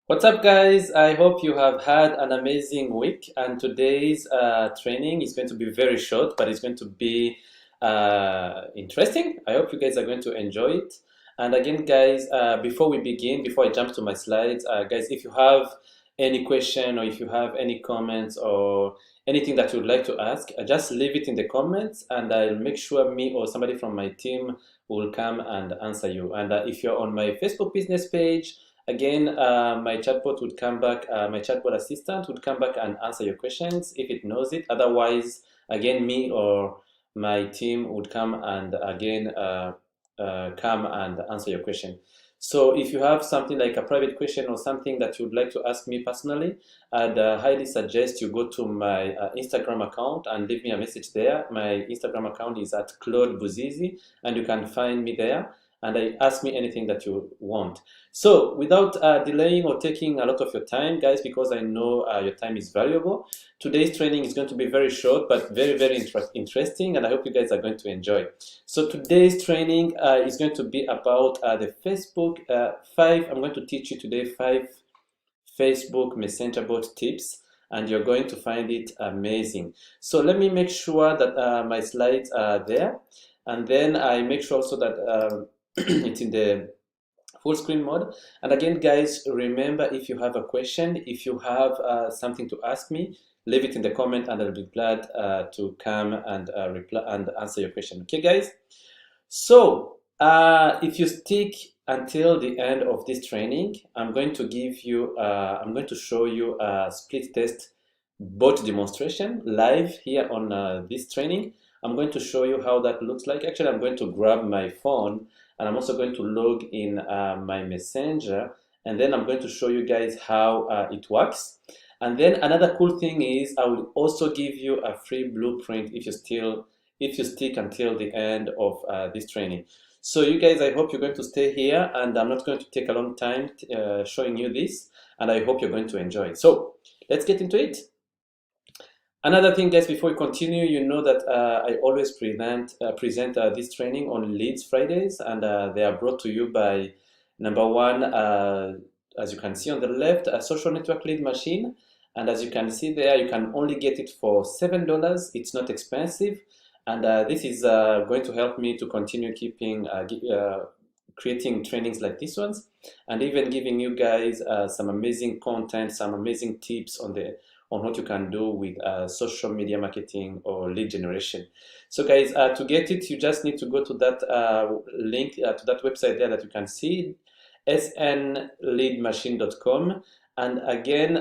What's up, guys? I hope you have had an amazing week. And today's training is going to be very short, but it's going to be interesting. I hope you guys are going to enjoy it. And again, guys, before we begin, before I jump to my slides, guys, if you have any question or if you have any comments or anything that you would like to ask, just leave it in the comments and I'll make sure me or somebody from my team will come and answer you. And if you're on my Facebook business page, again, my chatbot would come back, my chatbot assistant would come back and answer your questions if it knows it. Otherwise, again, me or my team would come and again come and answer your question. So if you have something like a private question or something that you would like to ask me personally, I'd highly suggest you go to my Instagram account and leave me a message there. My Instagram account is at Claude Buzizi, and you can find me there. And ask me anything that you want. So without delaying or taking a lot of your time, guys, because I know your time is valuable, today's training is going to be very short, but very, very interesting, and I hope you guys are going to enjoy. So today's training is going to be about the Facebook I'm going to teach you today 5 Facebook Messenger bot tips, and you're going to find it amazing. So let me make sure that my slides are there, and then I make sure also that it's in the full screen mode. And again, guys, remember, if you have a question, if you have something to ask me, leave it in the comment and I'll be glad to come and reply and answer your question. Okay, guys? So if you stick until the end of this training, I'm going to show you a split test bot demonstration live here on this training. I'm going to show you how that looks like. Actually, I'm going to grab my phone and I'm also going to log in my messenger, and then I'm going to show you guys how it works. And then another cool thing is I will also give you a free blueprint if you stick until the end of this training. So you guys, I hope you're going to stay here, and I'm not going to take a long time showing you this, and I hope you're going to enjoy it. So let's get into it. Another thing, guys, before we continue, you know that I always present this training on Leads Fridays, and they are brought to you by number one, as you can see on the left, a social network lead machine. And as you can see there, you can only get it for $7. It's not expensive. And this is going to help me to continue creating trainings like these ones, and even giving you guys some amazing content, some amazing tips on what you can do with social media marketing or lead generation. So guys, to get it, you just need to go to that link, to that website there that you can see, snleadmachine.com. And again,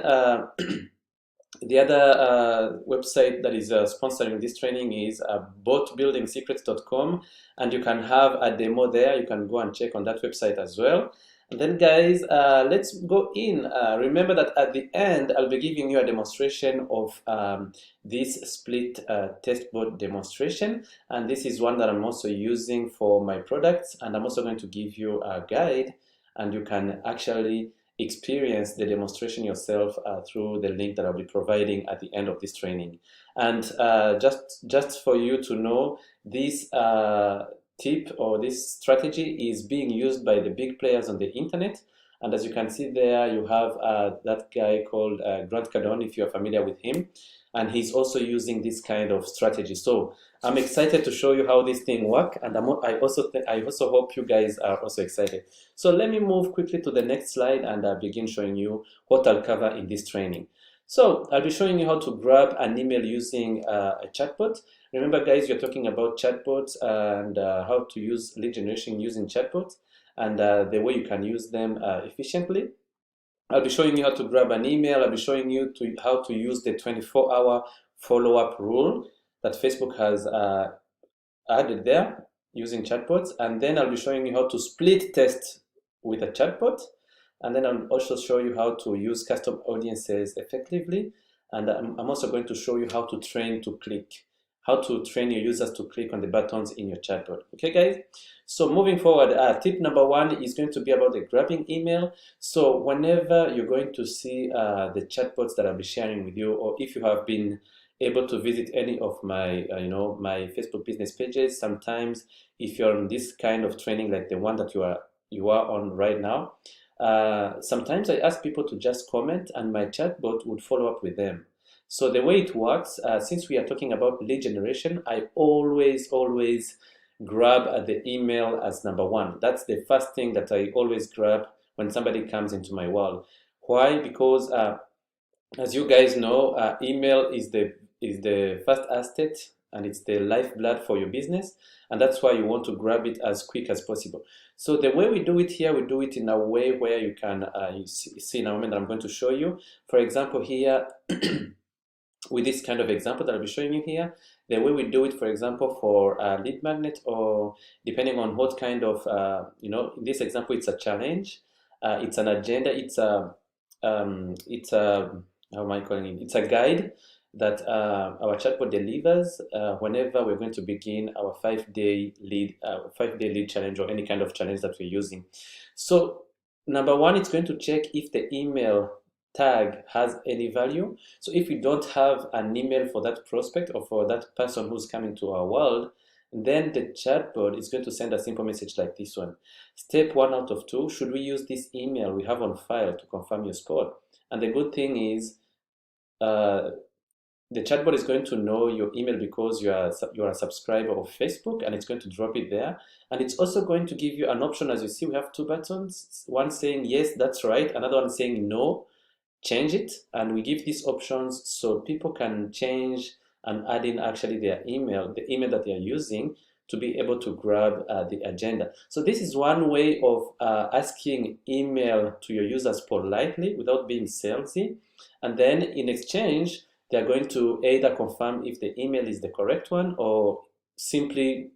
the other website that is sponsoring this training is botbuildingsecrets.com, and you can have a demo there. You can go and check on that website as well. And then, guys, let's go in. Remember that at the end, I'll be giving you a demonstration of this split test board demonstration. And this is one that I'm also using for my products. And I'm also going to give you a guide, and you can actually experience the demonstration yourself through the link that I'll be providing at the end of this training. And just for you to know, this tip or this strategy is being used by the big players on the internet. And as you can see there, you have that guy called Grant Cardone, if you're familiar with him, and he's also using this kind of strategy. So I'm excited to show you how this thing works, and I also hope you guys are also excited. So let me move quickly to the next slide and begin showing you what I'll cover in this training. So I'll be showing you how to grab an email using a chatbot. Remember, guys, we're talking about chatbots and how to use lead generation using chatbots, and the way you can use them efficiently. I'll be showing you how to grab an email. I'll be showing you how to use the 24-hour follow-up rule that Facebook has added there using chatbots. And then I'll be showing you how to split test with a chatbot. And then I'll also show you how to use custom audiences effectively. And I'm also going to show you how to train your users to click on the buttons in your chatbot. Okay, guys? So moving forward, tip number one is going to be about the grabbing email. So whenever you're going to see the chatbots that I'll be sharing with you, or if you have been able to visit any of my, my Facebook business pages, sometimes if you're on this kind of training like the one that you are on right now, sometimes I ask people to just comment and my chatbot would follow up with them. So the way it works, since we are talking about lead generation, I always grab the email as number one. That's the first thing that I always grab when somebody comes into my world. Why? Because as you guys know, email is the first asset and it's the lifeblood for your business, and that's why you want to grab it as quick as possible. So the way we do it here, we do it in a way where you can you see in a moment that I'm going to show you. For example, here with this kind of example that I'll be showing you here, the way we do it, for example, for a lead magnet, or depending on what kind of, in this example, it's a challenge, it's an agenda, how am I calling it? It's a guide that our chatbot delivers whenever we're going to begin our 5-day lead challenge or any kind of challenge that we're using. So number one, it's going to check if the email tag has any value. So if we don't have an email for that prospect or for that person who's coming to our world, then the chatbot is going to send a simple message like this one. Step 1 out of 2, should we use this email we have on file to confirm your spot? And the good thing is the chatbot is going to know your email because you're a subscriber of Facebook, and it's going to drop it there. And it's also going to give you an option. As you see, we have two buttons, one saying yes, that's right, another one saying no, change it. And we give these options so people can change and add in actually their email, the email that they are using, to be able to grab the agenda. So this is one way of asking email to your users politely without being salesy. And then in exchange, they're going to either confirm if the email is the correct one, or simply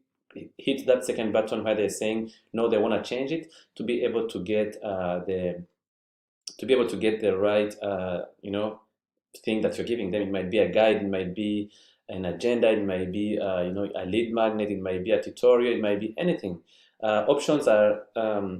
hit that second button where they're saying no, they want to change it, to be able to get the right thing that you're giving them. It might be a guide, it might be an agenda, it might be a lead magnet, it might be a tutorial, it might be anything. Options are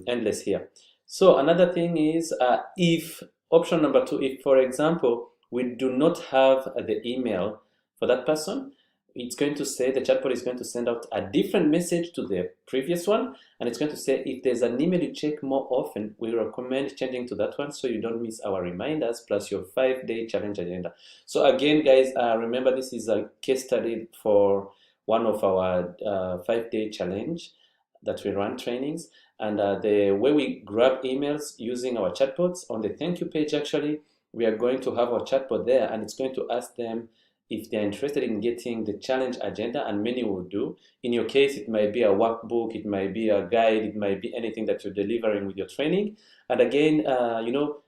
endless here. So another thing is, if option number 2, if for example we do not have the email for that person, it's going to say, the chatbot is going to send out a different message to the previous one, and it's going to say, if there's an email you check more often, we recommend changing to that one so you don't miss our reminders plus your 5-day challenge agenda. So again, guys, remember this is a case study for one of our 5-day challenge that we run trainings. And the way we grab emails using our chatbots, on the thank you page actually, we are going to have our chatbot there, and it's going to ask them if they're interested in getting the challenge agenda, and many will do. In your case, it might be a workbook, it might be a guide, it might be anything that you're delivering with your training. And again,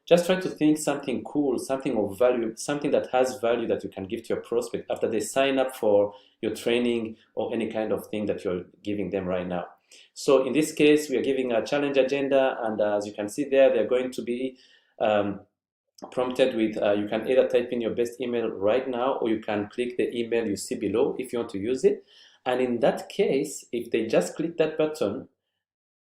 just try to think something cool, something of value, something that has value that you can give to your prospect after they sign up for your training or any kind of thing that you're giving them right now. So in this case, we are giving a challenge agenda, and as you can see there, they're going to be prompted with, you can either type in your best email right now, or you can click the email you see below if you want to use it. And in that case, if they just click that button,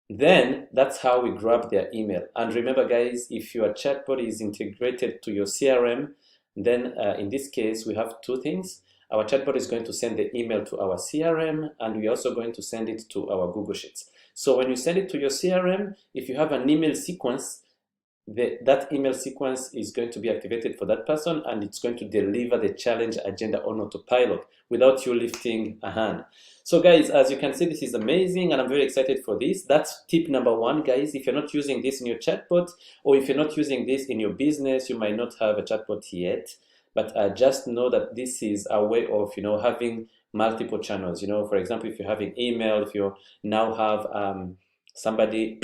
then that's how we grab their email. And remember, guys, if your chatbot is integrated to your CRM, then in this case, we have two things. Our chatbot is going to send the email to our CRM, and we're also going to send it to our Google Sheets. So when you send it to your CRM, if you have an email sequence, that email sequence is going to be activated for that person, and it's going to deliver the challenge agenda on autopilot without you lifting a hand. So guys, as you can see, this is amazing, and I'm very excited for this. That's tip number 1, guys. If you're not using this in your chatbot, or if you're not using this in your business, you might not have a chatbot yet, but just know that this is a way of having multiple channels. For example, if you're having email, if you now have somebody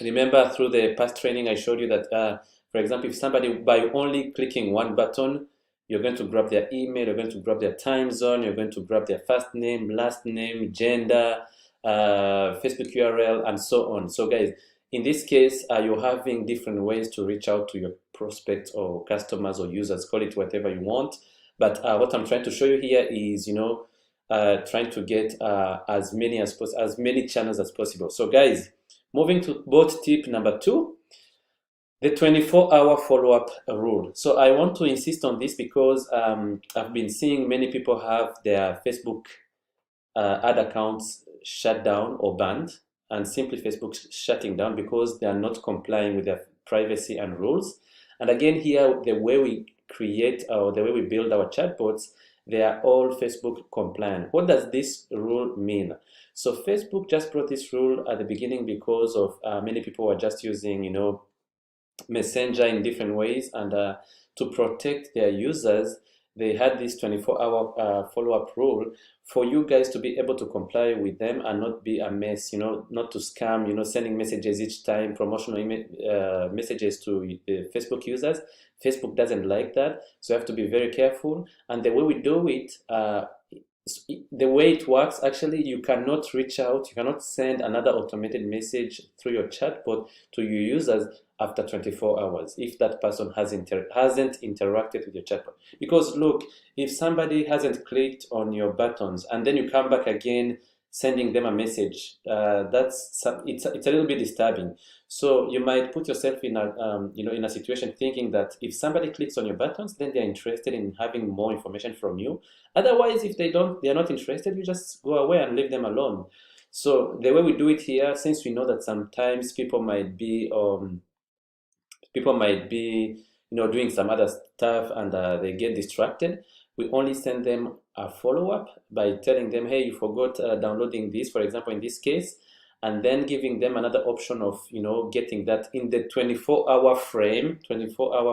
remember through the past training I showed you that, for example, if somebody, by only clicking one button, you're going to grab their email, you're going to grab their time zone, you're going to grab their first name, last name, gender, Facebook URL, and so on. So guys, in this case, you're having different ways to reach out to your prospects or customers or users, call it whatever you want. But what I'm trying to show you here is, trying to get as many channels as possible. So guys, moving to both tip number 2, the 24-hour follow-up rule. So I want to insist on this because I've been seeing many people have their Facebook ad accounts shut down or banned. and simply Facebook shutting down because they are not complying with their privacy and rules. And again, here, the way we create or the way we build our chatbots, they are all Facebook compliant. What does this rule mean? So Facebook just brought this rule at the beginning because of many people were just using, Messenger in different ways, and to protect their users, they had this 24-hour follow-up rule for you guys to be able to comply with them and not be a mess, not to scam, sending messages each time, promotional messages to the Facebook users. Facebook doesn't like that, so you have to be very careful. And the way we do it, the way it works, actually, you cannot reach out, you cannot send another automated message through your chatbot to your users after 24 hours if that person hasn't interacted with your chatbot. Because look, if somebody hasn't clicked on your buttons and then you come back again sending them a message, it's a little bit disturbing. So you might put yourself in a situation thinking that if somebody clicks on your buttons, then they're interested in having more information from you. Otherwise, if they're not interested, you just go away and leave them alone. So the way we do it here, since we know that sometimes people might be doing some other stuff and they get distracted, we only send them a follow-up by telling them, hey, you forgot downloading this, for example, in this case, and then giving them another option of getting that in the 24-hour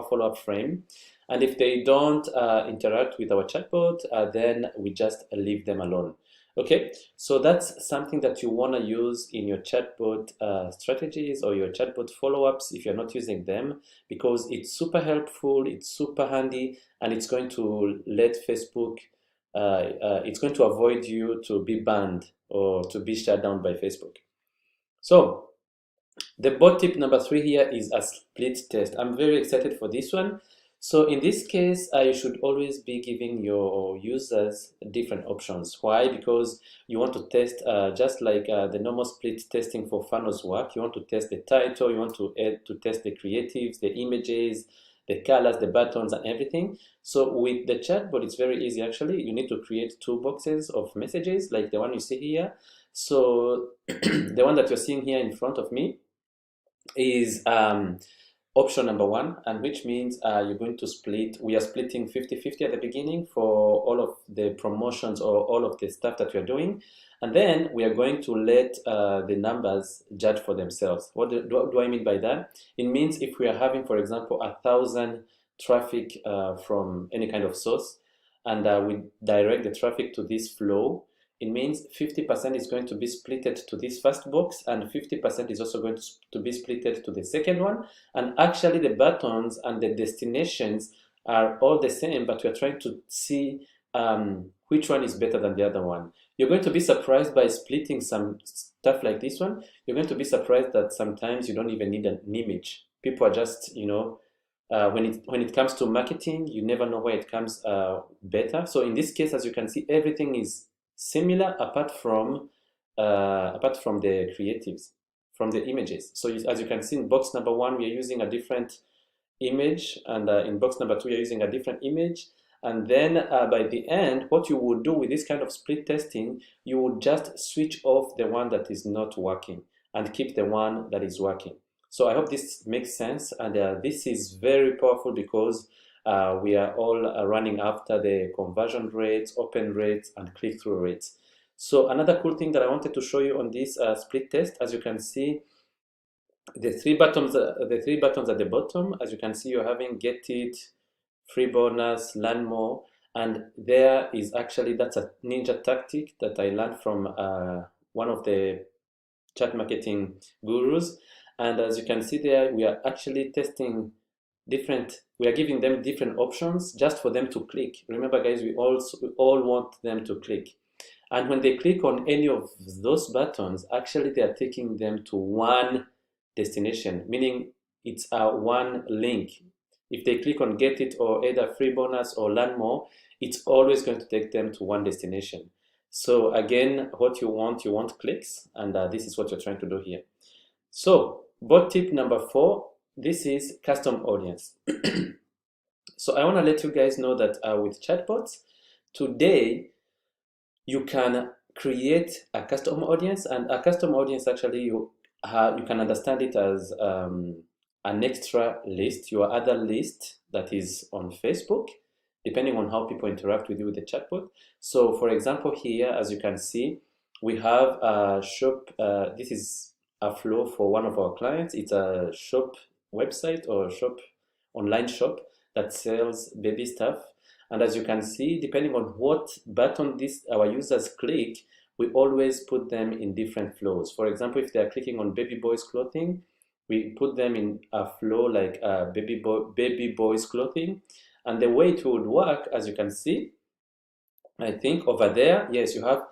follow-up frame. And if they don't interact with our chatbot, then we just leave them alone. Okay, so that's something that you want to use in your chatbot strategies or your chatbot follow-ups if you're not using them, because it's super helpful, it's super handy, and it's going to let Facebook, it's going to avoid you to be banned or to be shut down by Facebook. So the bot tip number 3 here is a split test. I'm very excited for this one. So in this case, you should always be giving your users different options. Why? Because you want to test, just like the normal split testing for funnels work, you want to test the title, you want to test the creatives, the images, the colors, the buttons, and everything. So with the chatbot, it's very easy actually. You need to create 2 boxes of messages like the one you see here. So the one that you're seeing here in front of me is option number 1, and which means you're going to we are splitting 50-50 at the beginning for all of the promotions or all of the stuff that we're doing. And then we are going to let the numbers judge for themselves. What do I mean by that? It means if we are having, for example, 1,000 traffic from any kind of source, and we direct the traffic to this flow, it means 50% is going to be splitted to this first box, and 50% is also going to be splitted to the second one. And actually the buttons and the destinations are all the same, but we're trying to see which one is better than the other one. You're going to be surprised by splitting some stuff like this one. You're going to be surprised that sometimes you don't even need an image. People are just, when it comes to marketing, you never know where it comes better. So in this case, as you can see, everything is similar apart from the creatives, from the images. So as you can see, in box number 1 we are using a different image, and in box number 2 we are using a different image. And then by the end, what you would do with this kind of split testing, you would just switch off the one that is not working and keep the one that is working. So I hope this makes sense, and this is very powerful because we are all running after the conversion rates, open rates, and click-through rates. So another cool thing that I wanted to show you on this split test, as you can see, the three buttons at the bottom, as you can see, you're having get it, free bonus, learn more, and there is actually, that's a ninja tactic that I learned from one of the chat marketing gurus. And as you can see there, we are actually testing we are giving them different options just for them to click. Remember guys, we all want them to click. And when they click on any of those buttons, actually they are taking them to one destination, meaning it's one link. If they click on get it or either free bonus or learn more, it's always going to take them to one destination. So again, what you want clicks, and this is what you're trying to do here. So bot tip number 4, this is custom audience. So I want to let you guys know that with chatbots, today you can create a custom audience, and a custom audience actually you can understand it as an extra list, your other list that is on Facebook, depending on how people interact with you with the chatbot. So for example, here, as you can see, we have a shop. This is a flow for one of our clients. It's a shop website or shop online shop that sells baby stuff. And as you can see, depending on what button our users click, we always put them in different flows. For example, if they are clicking on baby boys clothing, we put them in a flow like baby boys clothing. And the way it would work, as you can see, I think over there, yes, you have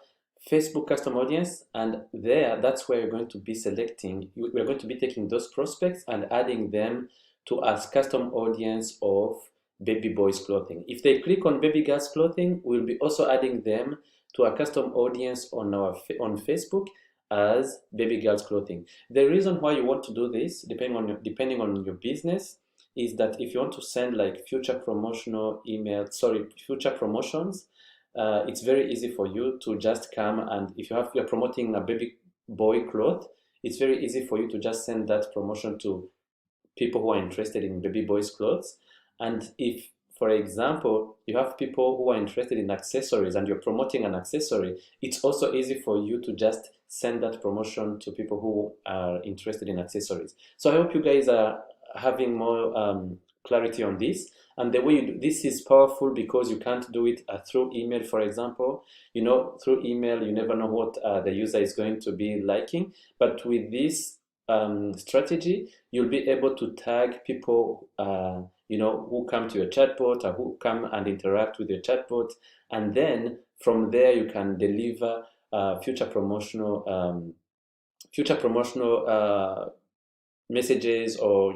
Facebook custom audience, and there, that's where you're going to be selecting. We're going to be taking those prospects and adding them to as custom audience of baby boys clothing. If they click on baby girls clothing, we'll be also adding them to a custom audience on on Facebook as baby girls clothing. The reason why you want to do this, depending on your business, is that if you want to send like future promotional email, sorry, future promotions, it's very easy for you to just come, and if you're promoting a baby boy cloth, it's very easy for you to just send that promotion to people who are interested in baby boys clothes. And if, for example, you have people who are interested in accessories and you're promoting an accessory, it's also easy for you to just send that promotion to people who are interested in accessories. So I hope you guys are having more clarity on this. And the way you do this is powerful because you can't do it through email, for example. You know, through email, you never know what the user is going to be liking. But with this strategy, you'll be able to tag people, who come to your chatbot or who come and interact with your chatbot. And then from there, you can deliver future promotional messages, or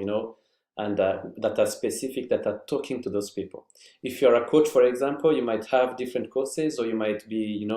and that are specific, that are talking to those people. If you're a coach, for example, you might have different courses, or you might be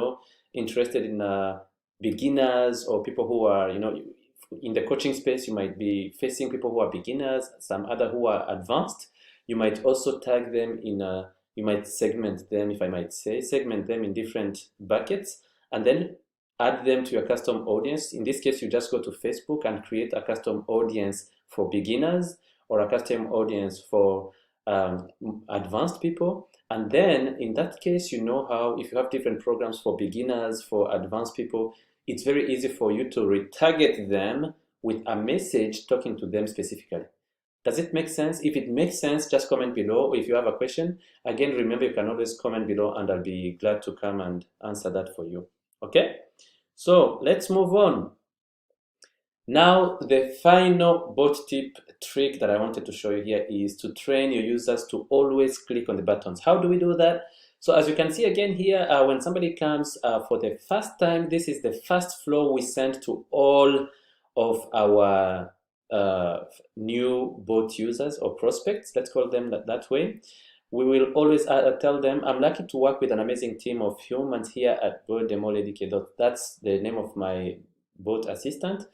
interested in beginners, or people who are in the coaching space. You might be facing people who are beginners, some other who are advanced. You might also tag them you might segment them, if I might say, segment them in different buckets, and then add them to your custom audience. In this case, you just go to Facebook and create a custom audience for beginners, or a custom audience for advanced people. And then in that case, how, if you have different programs for beginners, for advanced people, it's very easy for you to retarget them with a message talking to them specifically. Does it make sense? If it makes sense, just comment below. Or if you have a question, again, remember, you can always comment below and I'll be glad to come and answer that for you. Okay? So let's move on. Now, the final bot tip trick that I wanted to show you here is to train your users to always click on the buttons. How do we do that? So as you can see again here, when somebody comes for the first time, this is the first flow we send to all of our new bot users or prospects. Let's call them that way. We will always tell them, I'm lucky to work with an amazing team of humans here at BotDemoLadyK. That's the name of my bot assistant.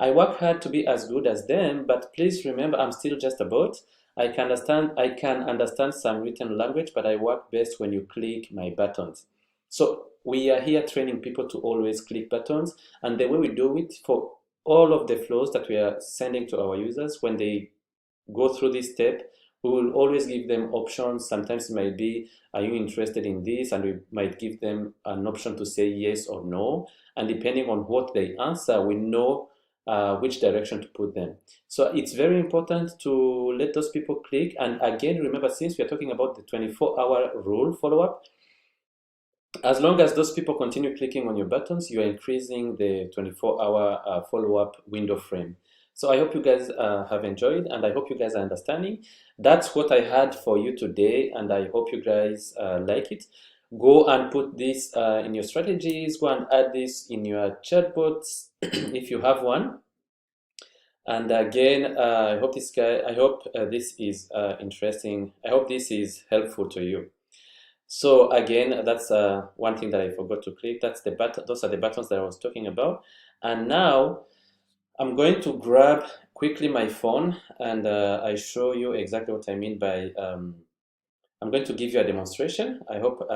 I work hard to be as good as them, but please remember, I'm still just a bot. I can understand some written language, but I work best when you click my buttons. So we are here training people to always click buttons, and the way we do it for all of the flows that we are sending to our users, when they go through this step, we will always give them options. Sometimes it might be, are you interested in this? And we might give them an option to say yes or no. And depending on what they answer, we know which direction to put them. So it's very important to let those people click. And again, remember, since we are talking about the 24-hour rule follow-up, as long as those people continue clicking on your buttons, you are increasing the 24-hour follow-up window frame. So I hope you guys have enjoyed, and I hope you guys are understanding. That's what I had for you today, and I hope you guys like it. Go and put this in your strategies. Go and add this in your chatbots if you have one. And again, I hope this is interesting. I hope this is helpful to you. So again, that's one thing that I forgot to click. That's the button. Those are the buttons that I was talking about. And now I'm going to grab quickly my phone, and I show you exactly what I mean by I'm going to give you a demonstration. I hope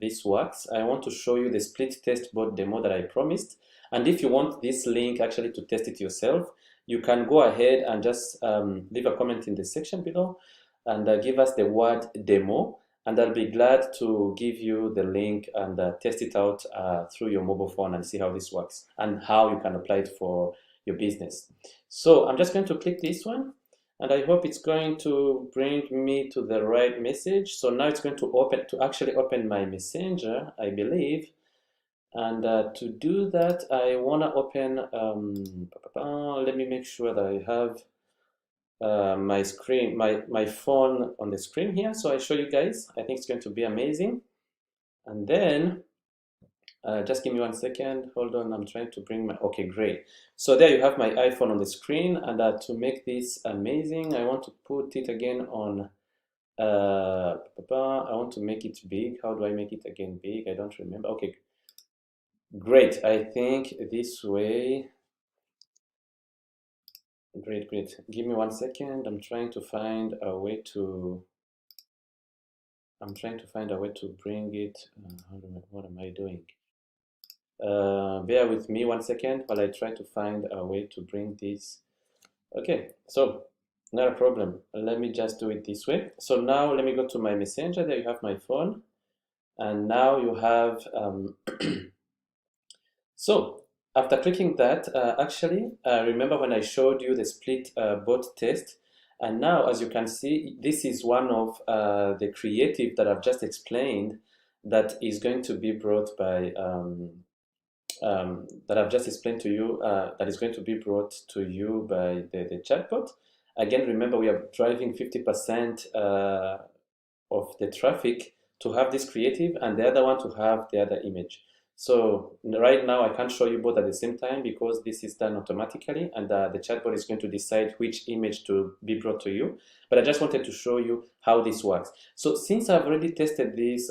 this works. I want to show you the split test board demo that I promised. And if you want this link actually to test it yourself, you can go ahead and just leave a comment in the section below and give us the word demo. And I'll be glad to give you the link and test it out through your mobile phone and see how this works and how you can apply it for your business. So I'm just going to click this one. And I hope it's going to bring me to the right message. So now it's going to actually open my messenger, I believe. And to do that, I want to open, let me make sure that I have my screen, my phone on the screen here. So I show you guys. I think it's going to be amazing. And then just give me 1 second. Hold on, I'm trying to bring my, okay, great. So there you have my iPhone on the screen. And to make this amazing, I want to put it again on, I want to make it big. How do I make it again big? I don't remember. Okay, great. I think this way. Great, great. Give me 1 second. I'm trying to find a way to bring it. What am I doing? Bear with me 1 second while I try to find a way to bring this. Okay, so not a problem. Let me just do it this way. So now let me go to my messenger. There you have my phone. And now you have, so after clicking that, actually, remember when I showed you the split bot test? And now, as you can see, this is one of the creative that I've just explained that is going to be brought by, that I've just explained to you, that is going to be brought to you by the chatbot. Again, remember we are driving 50% of the traffic to have this creative and the other one to have the other image. So right now I can't show you both at the same time because this is done automatically and the chatbot is going to decide which image to be brought to you. But I just wanted to show you how this works. So since I've already tested this,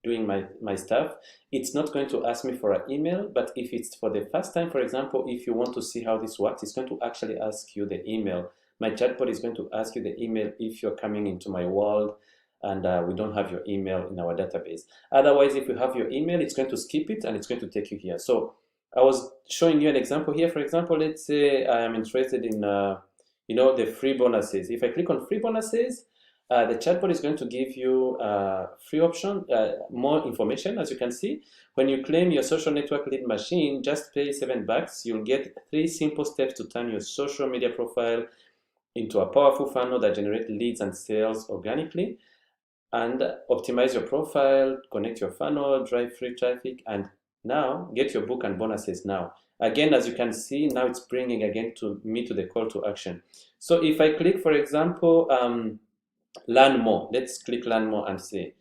doing my stuff, it's not going to ask me for an email, but if it's for the first time, for example, if you want to see how this works, it's going to actually ask you the email. My chatbot is going to ask you the email if you're coming into my world and we don't have your email in our database. Otherwise, if you have your email, it's going to skip it and it's going to take you here. So I was showing you an example here. For example, let's say I am interested in, the free bonuses. If I click on free bonuses, the chatbot is going to give you free option, more information. As you can see, when you claim your social network lead machine, just pay $7. You'll get 3 simple steps to turn your social media profile into a powerful funnel that generates leads and sales organically, and optimize your profile, connect your funnel, drive free traffic, and now get your book and bonuses now. Again, as you can see, now it's bringing again to me to the call to action. So if I click, for example, learn more, let's click learn more and see.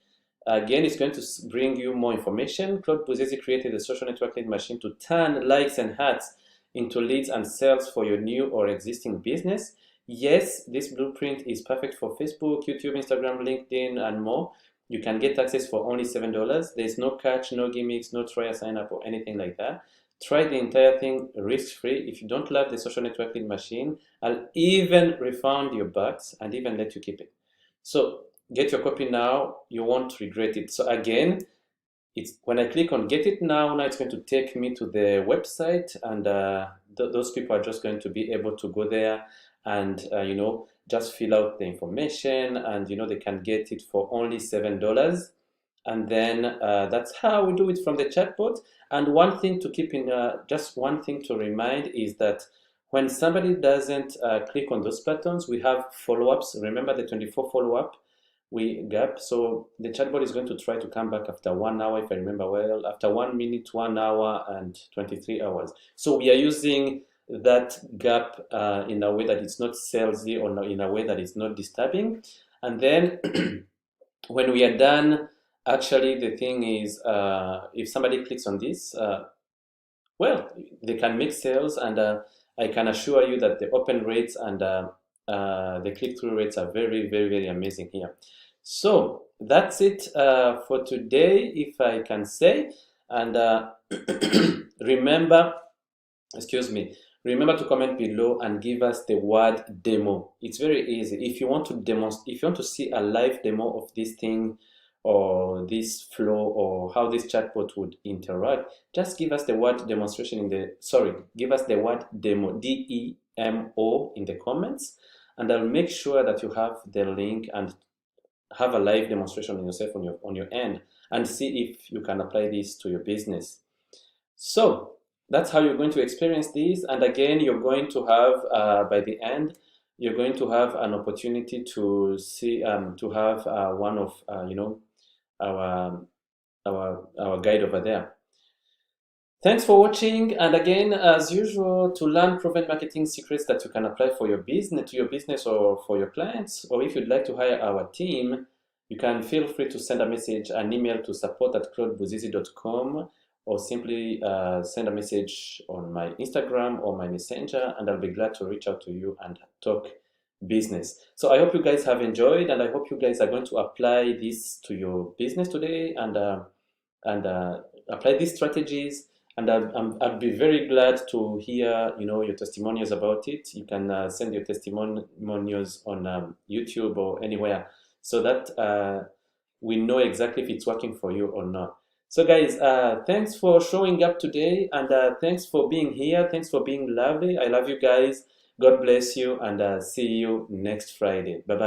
Again, it's going to bring you more information. Claude Bouzezi created a social network lead machine to turn likes and hearts into leads and sales for your new or existing business. Yes, this blueprint is perfect for Facebook, YouTube, Instagram, LinkedIn, and more. You can get access for only $7. There's no catch, no gimmicks, no trial sign up or anything like that. Try the entire thing risk-free. If you don't love the social network lead machine, I'll even refund your bucks and even let you keep it. So get your copy now. You won't regret it. So again, it's when I click on get it now it's going to take me to the website, and those people are just going to be able to go there and just fill out the information, and they can get it for only $7. And then that's how we do it from the chatbot. And one thing to keep in, just one thing to remind is that when somebody doesn't click on those buttons, we have follow-ups. Remember the 24 follow-up gap. So the chatbot is going to try to come back after 1 hour, if I remember well, after 1 minute, 1 hour, and 23 hours. So we are using that gap in a way that it's not salesy or in a way that it's not disturbing. And then when we are done, actually the thing is, if somebody clicks on this, well, they can make sales, and I can assure you that the open rates and the click-through rates are very, very, very amazing here. So that's it for today, if I can say. And remember, excuse me, Remember to comment below and give us the word demo. It's very easy. If you want to demonstrate, if you want to see a live demo of this thing or this flow or how this chatbot would interact, just give us the word demonstration in the, sorry, give us the word demo, D-E-M-O in the comments, and I'll make sure that you have the link and have a live demonstration on yourself on your end and see if you can apply this to your business. So that's how you're going to experience this. And again, you're going to have, by the end, you're going to have an opportunity to see, to have one of, our, our guide over there. Thanks for watching. And again, as usual, to learn proven marketing secrets that you can apply for your business, to your business or for your clients, or if you'd like to hire our team, you can feel free to send a message, an email to support@claudebuzizi.com, or simply send a message on my Instagram or my Messenger, and I'll be glad to reach out to you and talk business. So I hope you guys have enjoyed, and I hope you guys are going to apply this to your business today and apply these strategies. And I'd be very glad to hear, your testimonials about it. You can send your testimonials on YouTube or anywhere, so that we know exactly if it's working for you or not. So guys, thanks for showing up today, and thanks for being here. Thanks for being lovely. I love you guys. God bless you, and see you next Friday. Bye-bye.